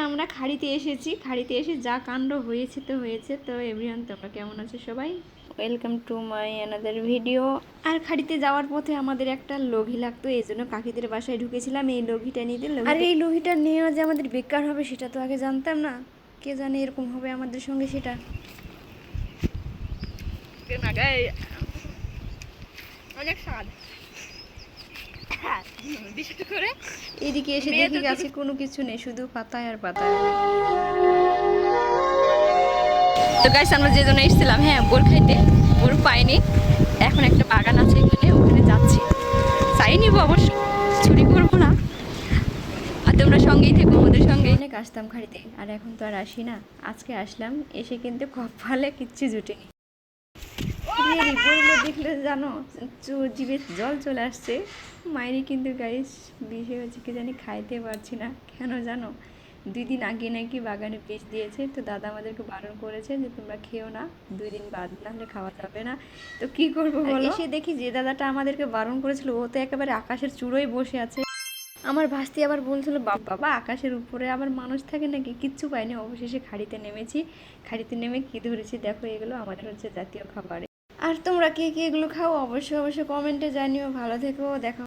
আমরা খাড়িতে এসেছি, খাড়িতে এসে যা কাণ্ড হয়েছে তো হয়েছে। তো এভরিওয়ান, তোমরা কেমন আছো সবাই? Welcome to my another video. আর খাড়িতে যাওয়ার পথে আমাদের একটা লঘি লাগতো, এই জন্য কাকিদের বাসায় ঢুকেছিলাম এই লঘিটা নিতে। আর এই লঘিটা নিয়ে যে আমাদের বেকার হবে সেটা তো আগে জানতাম না, কে জানে এরকম হবে আমাদের সঙ্গে সেটা। অনেক স্বাদ। বিশেষ করে এদিকে এসে দেখি গাছে কোনো কিছু নেই, শুধু পাতায় আর পাতায়। তো গাইস, আমরা যে জন্য এসেছিলাম, হ্যাঁ, বোর খাইতে, বোর পাইনি। এখন একটা বাগান আছে এখানে, ওখানে যাচ্ছি। চাই নিব অবশ্য, চুরি করবো না। আর তোমরা সঙ্গেই থেকো, আমাদের সঙ্গে। অনেক আসতাম খাড়িতে, আর এখন তো আর আসি না। আজকে আসলাম, এসে কিন্তু কপালে কিচ্ছু জুটেনি। বইগুলো দেখলে জানো জিভে জল চলে আসছে। মায়েরই কিন্তু গাইস বিষয় হচ্ছে কি জানি, খাইতে পারছি না কেন জানো। 2 দিন আগে নাকি বাগানে বীজ দিয়েছে, তো দাদা আমাদেরকে বারণ করেছে যে তোমরা খেও না, 2 দিন বাদ না হলে খাওয়া যাবে না। তো কি করবো বলো? এসে দেখি যে দাদাটা আমাদেরকে বারণ করেছিল ও তো একেবারে আকাশের চূড়োয় বসে আছে। আমার ভাস্তি আবার বলছিল বাবা আকাশের উপরে আবার মানুষ থাকে নাকি, কিচ্ছু পাইনি। অবশেষে খাড়িতে নেমেছি, খাড়িতে নেমে কি ধরেছি দেখো, এগুলো আমাদের হচ্ছে জাতীয় খাবার। আর তোমরা কে কে এগুলো খাও অবশ্যই অবশ্যই কমেন্টে জানিও। ভালো থেকো, দেখা।